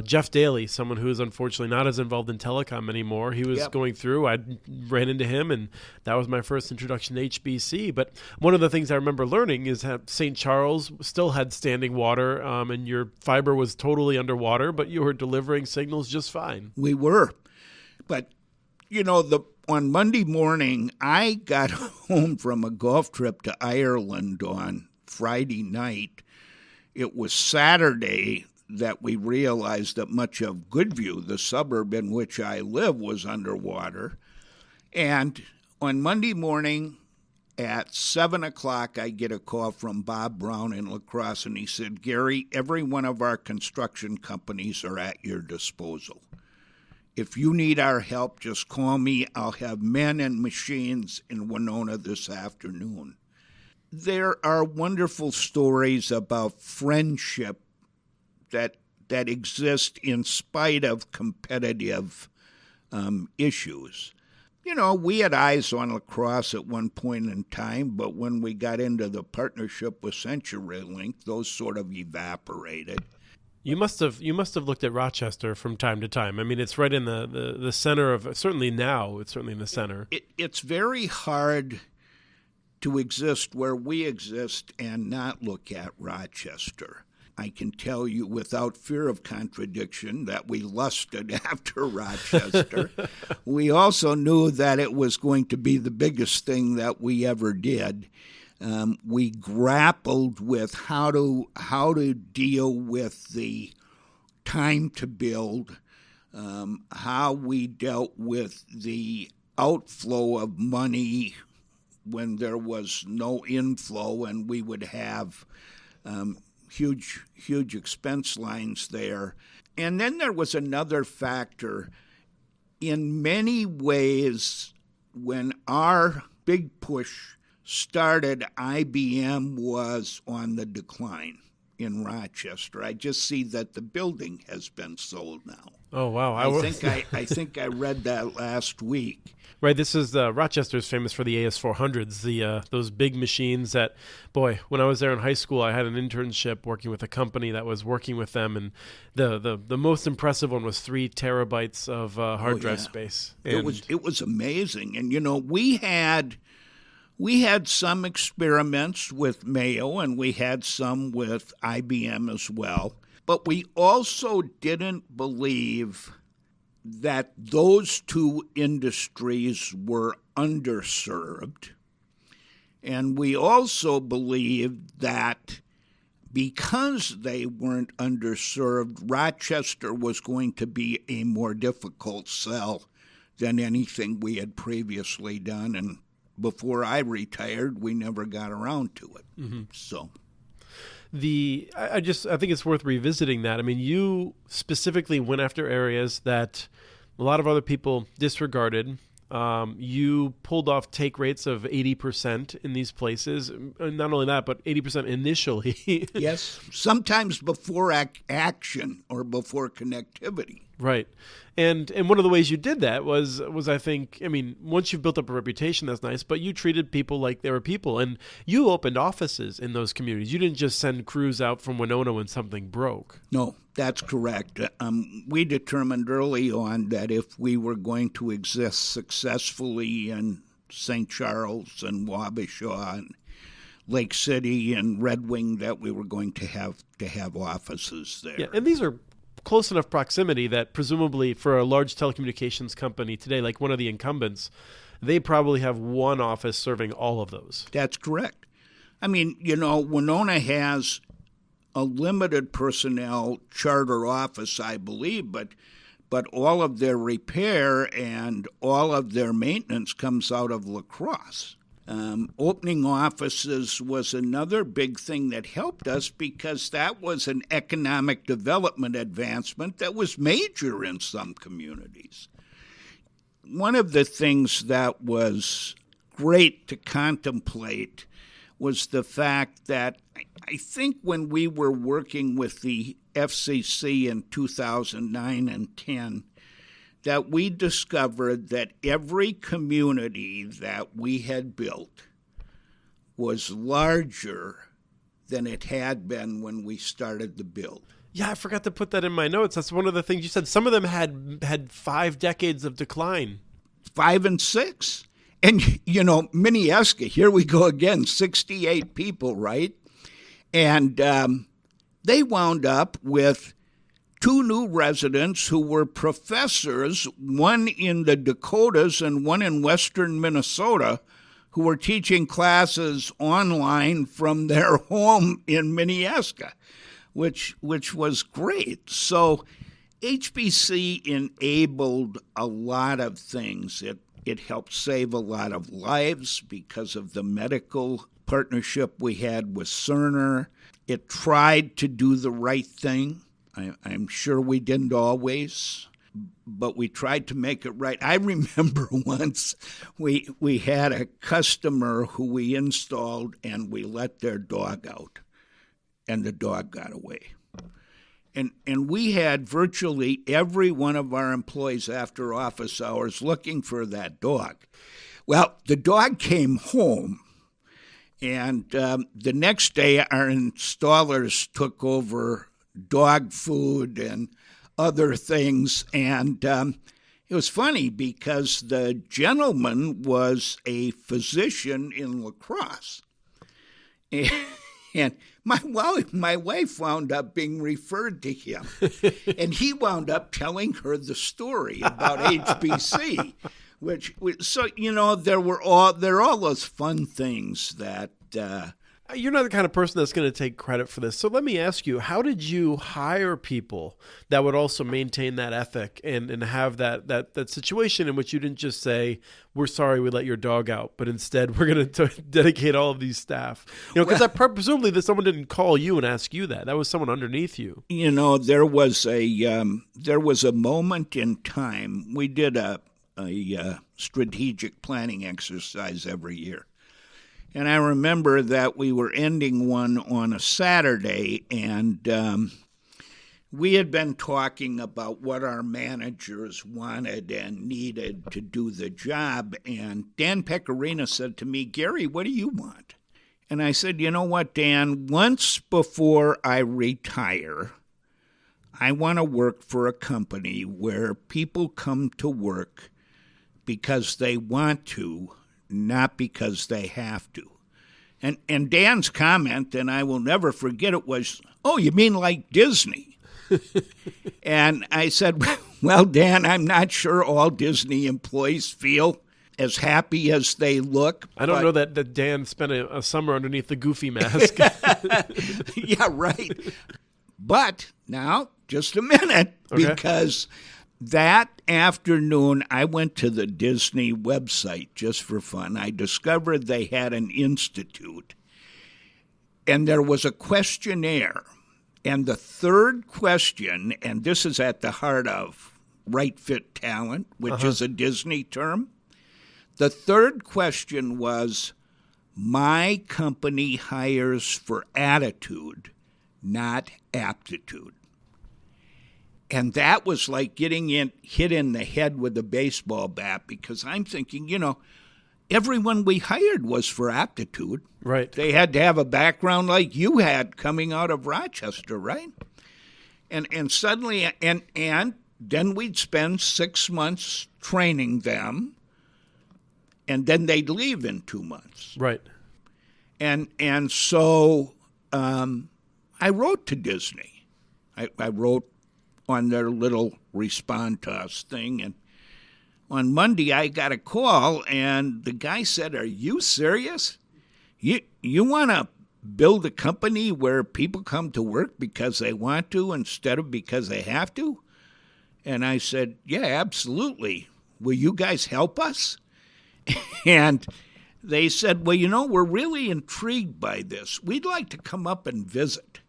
Jeff Daly, someone who is unfortunately not as involved in telecom anymore, he was going through. I ran into him, and that was my first introduction to HBC. But one of the things I remember learning is that St. Charles still had standing water, and your fiber was totally underwater, but you were delivering signals just fine. We were. But, on Monday morning, I got home from a golf trip to Ireland on Friday night. It was Saturday that we realized that much of Goodview, the suburb in which I live, was underwater. And on Monday morning at 7 o'clock, I get a call from Bob Brown in La Crosse, and he said, "Gary, every one of our construction companies are at your disposal. If you need our help, just call me. I'll have men and machines in Winona this afternoon." There are wonderful stories about friendship that exist in spite of competitive issues. You know, we had eyes on La Crosse at one point in time, but when we got into the partnership with CenturyLink, those sort of evaporated. You must have looked at Rochester from time to time. I mean, it's right in the center of, certainly now, it's certainly in the center. It's very hard to exist where we exist and not look at Rochester. I can tell you without fear of contradiction that we lusted after Rochester. We also knew that it was going to be the biggest thing that we ever did. We grappled with how to deal with the time to build, how we dealt with the outflow of money when there was no inflow, and we would have huge expense lines there. And then there was another factor. In many ways, when our big push started, IBM was on the decline in Rochester. I just see that the building has been sold now. Oh, wow. I think I read that last week. Right, this is Rochester's famous for the AS400s, those big machines that, boy, when I was there in high school, I had an internship working with a company that was working with them, and the most impressive one was 3 terabytes of hard drive space. And it was amazing, and you know we had some experiments with Mayo, and we had some with IBM as well, but we also didn't believe that those two industries were underserved. And we also believed that because they weren't underserved, Rochester was going to be a more difficult sell than anything we had previously done. And before I retired, we never got around to it. Mm-hmm. So I think it's worth revisiting that. I mean, you specifically went after areas that a lot of other people disregarded. You pulled off take rates of 80% in these places. Not only that, but 80% initially. Yes, sometimes before action or before connectivity. Right. And one of the ways you did that was I think, I mean, once you've built up a reputation, that's nice, but you treated people like they were people, and you opened offices in those communities. You didn't just send crews out from Winona when something broke. No, that's correct. We determined early on that if we were going to exist successfully in St. Charles and Wabasha and Lake City and Red Wing, that we were going to have offices there. Yeah, and these are close enough proximity that presumably for a large telecommunications company today, like one of the incumbents, they probably have one office serving all of those. That's correct. I mean, you know, Winona has a limited personnel charter office, I believe, but all of their repair and all of their maintenance comes out of La Crosse. Opening offices was another big thing that helped us because that was an economic development advancement that was major in some communities. One of the things that was great to contemplate was the fact that I think when we were working with the FCC in 2009 and 10, that we discovered that every community that we had built was larger than it had been when we started the build. Yeah, I forgot to put that in my notes. That's one of the things you said. Some of them had 5 decades of decline. 5 and 6. And, you know, Minneska, here we go again, 68 people, right? And they wound up with two new residents who were professors, one in the Dakotas and one in western Minnesota, who were teaching classes online from their home in Minneaska, which was great. So HBC enabled a lot of things. It helped save a lot of lives because of the medical partnership we had with Cerner. It tried to do the right thing. I'm sure we didn't always, but we tried to make it right. I remember once we had a customer who we installed and we let their dog out, and the dog got away. And we had virtually every one of our employees after office hours looking for that dog. Well, the dog came home, and the next day our installers took over dog food and other things. And it was funny because the gentleman was a physician in La Crosse. And my wife wound up being referred to him. And he wound up telling her the story about HBC, so, there are all those fun things that... You're not the kind of person that's going to take credit for this. So let me ask you, how did you hire people that would also maintain that ethic and have that situation in which you didn't just say, we're sorry we let your dog out, but instead we're going to dedicate all of these staff? Because presumably that someone didn't call you and ask you that. That was someone underneath you. There was a moment in time. We did a strategic planning exercise every year. And I remember that we were ending one on a Saturday, and we had been talking about what our managers wanted and needed to do the job. And Dan Pecorino said to me, "Gary, what do you want?" And I said, "You know what, Dan, once before I retire, I want to work for a company where people come to work because they want to, not because they have to." And Dan's comment, and I will never forget it, was, "Oh, you mean like Disney?" And I said, "Well, Dan, I'm not sure all Disney employees feel as happy as they look." I don't know that Dan spent a summer underneath the Goofy mask. Yeah, right. But now, just a minute, because that afternoon, I went to the Disney website just for fun. I discovered they had an institute, and there was a questionnaire. And the third question, and this is at the heart of right fit talent, which is a Disney term. The third question was, my company hires for attitude, not aptitude. And that was like getting hit in the head with a baseball bat, because I'm thinking, everyone we hired was for aptitude. Right. They had to have a background like you had coming out of Rochester, right? And suddenly, and then we'd spend 6 months training them, and then they'd leave in 2 months. Right. And so I wrote to Disney. I wrote on their little respond to us thing. And on Monday, I got a call, and the guy said, "Are you serious? You want to build a company where people come to work because they want to instead of because they have to?" And I said, "Yeah, absolutely. Will you guys help us?" And they said, "Well, we're really intrigued by this. We'd like to come up and visit."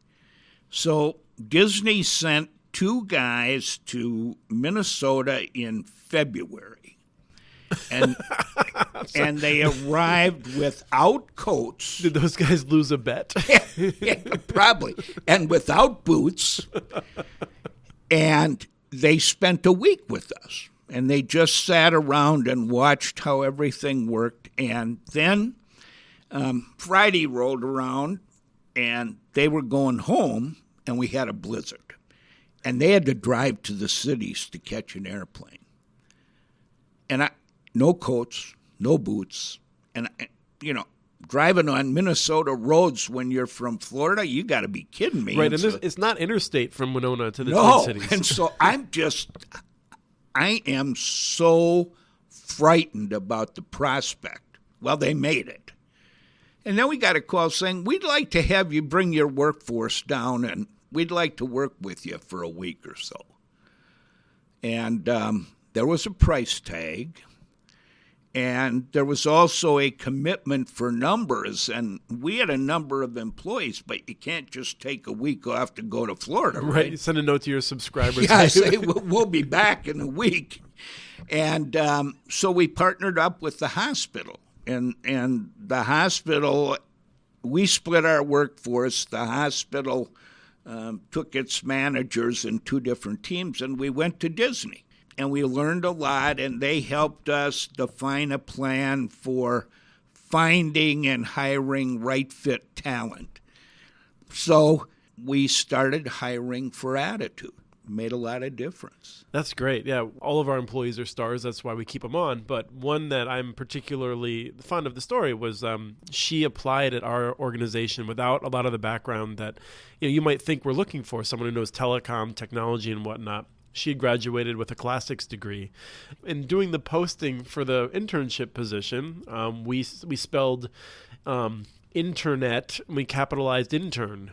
So Disney sent 2 guys to Minnesota in February, and they arrived without coats. Did those guys lose a bet? Yeah, probably, and without boots. And they spent a week with us, and they just sat around and watched how everything worked. And then Friday rolled around, and they were going home, and we had a blizzard. And they had to drive to the cities to catch an airplane. And no coats, no boots. And, driving on Minnesota roads when you're from Florida, you got to be kidding me. Right, and it's not interstate from Winona to the no, Twin Cities. And so I am so frightened about the prospect. Well, they made it. And then we got a call saying, we'd like to have you bring your workforce down, and we'd like to work with you for a week or so. And there was a price tag, and there was also a commitment for numbers. And we had a number of employees, but you can't just take a week off to go to Florida, right? You send a note to your subscribers. Yeah, say, we'll be back in a week. And so we partnered up with the hospital. And the hospital, we split our workforce. The hospital took its managers in two different teams, and we went to Disney. And we learned a lot, and they helped us define a plan for finding and hiring right fit talent. So we started hiring for attitude. Made a lot of difference. That's great. Yeah, all of our employees are stars. That's why we keep them on. But one that I'm particularly fond of the story was she applied at our organization without a lot of the background that you might think we're looking for, someone who knows telecom, technology, and whatnot. She had graduated with a classics degree. In doing the posting for the internship position, we spelled internet, and we capitalized intern.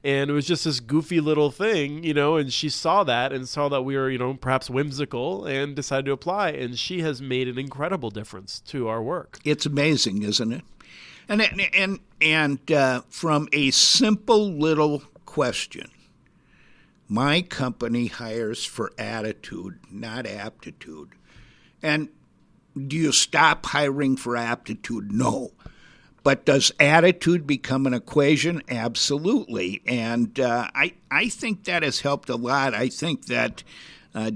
And it was just this goofy little thing, and she saw that and saw that we were, perhaps whimsical and decided to apply. And she has made an incredible difference to our work. It's amazing, isn't it? And from a simple little question, my company hires for attitude, not aptitude. And do you stop hiring for aptitude? No. But does attitude become an equation? Absolutely. And I think that has helped a lot. I think that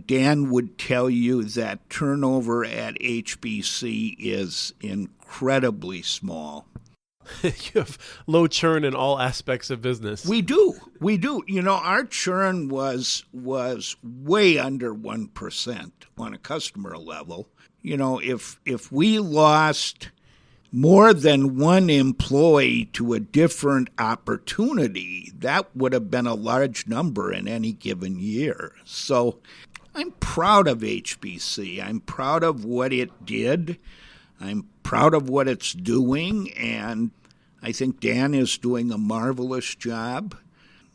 Dan would tell you that turnover at HBC is incredibly small. You have low churn in all aspects of business. We do. Our churn was way under 1% on a customer level. If we lost more than one employee to a different opportunity, that would have been a large number in any given year. So I'm proud of HBC. I'm proud of what it did. I'm proud of what it's doing, and I think Dan is doing a marvelous job.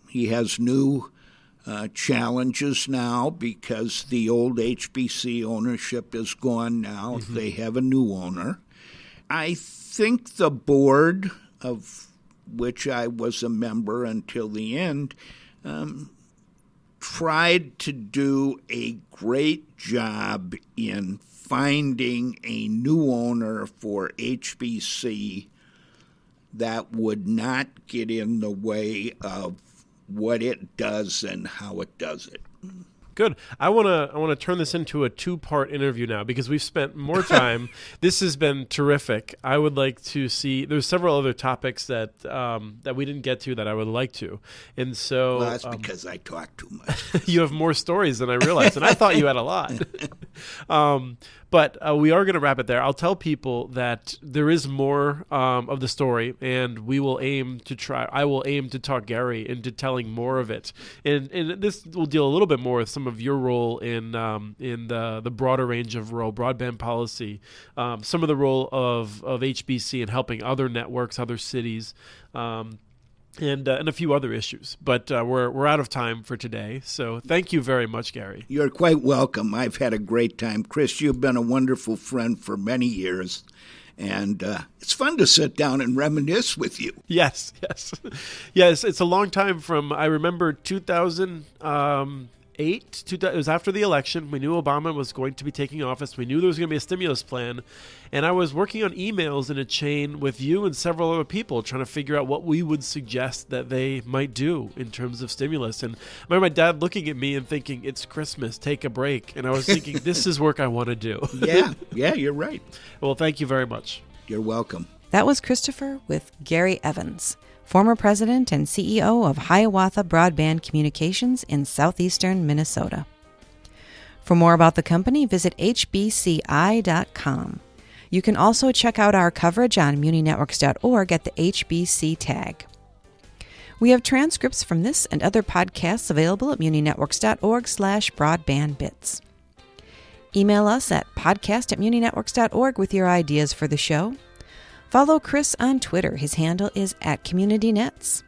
He has new challenges now because the old HBC ownership is gone now. Mm-hmm. They have a new owner. I think the board, of which I was a member until the end, tried to do a great job in finding a new owner for HBC that would not get in the way of what it does and how it does it. Good. I want to turn this into a two-part interview now because we've spent more time. This has been terrific. I would like to see. There's several other topics that we didn't get to that I would like to, and so that's because I talk too much. You have more stories than I realized, and I thought you had a lot. But we are going to wrap it there. I'll tell people that there is more of the story, and we will aim to try. I will aim to talk Gary into telling more of it, and this will deal a little bit more with some of your role in the broader range of rural broadband policy, some of the role of HBC in helping other networks, other cities. And a few other issues. But we're out of time for today. So thank you very much, Gary. You're quite welcome. I've had a great time. Chris, you've been a wonderful friend for many years. And it's fun to sit down and reminisce with you. Yes. It's a long time from, I remember 2008. It was after the election. We knew Obama was going to be taking office. We knew there was going to be a stimulus plan. And I was working on emails in a chain with you and several other people trying to figure out what we would suggest that they might do in terms of stimulus. And I remember my dad looking at me and thinking, it's Christmas, take a break. And I was thinking, this is work I want to do. Yeah, you're right. Well, thank you very much. You're welcome. That was Christopher with Gary Evans, former president and CEO of Hiawatha Broadband Communications in southeastern Minnesota. For more about the company, visit hbci.com. You can also check out our coverage on muninetworks.org at the HBC tag. We have transcripts from this and other podcasts available at muninetworks.org/broadbandbits. Email us at podcast@muninetworks.org with your ideas for the show. Follow Chris on Twitter. His handle is @CommunityNets.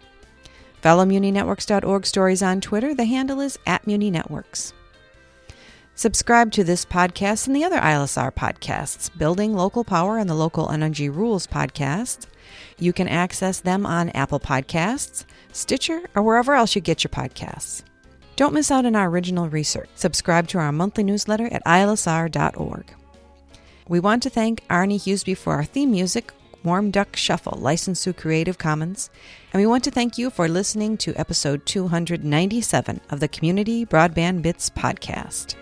Follow muninetworks.org stories on Twitter. The handle is @muninetworks. Subscribe to this podcast and the other ILSR podcasts, Building Local Power and the Local Energy Rules podcast. You can access them on Apple Podcasts, Stitcher, or wherever else you get your podcasts. Don't miss out on our original research. Subscribe to our monthly newsletter at ilsr.org. We want to thank Arnie Hughesby for our theme music, Warm Duck Shuffle, licensed through Creative Commons. And we want to thank you for listening to episode 297 of the Community Broadband Bits podcast.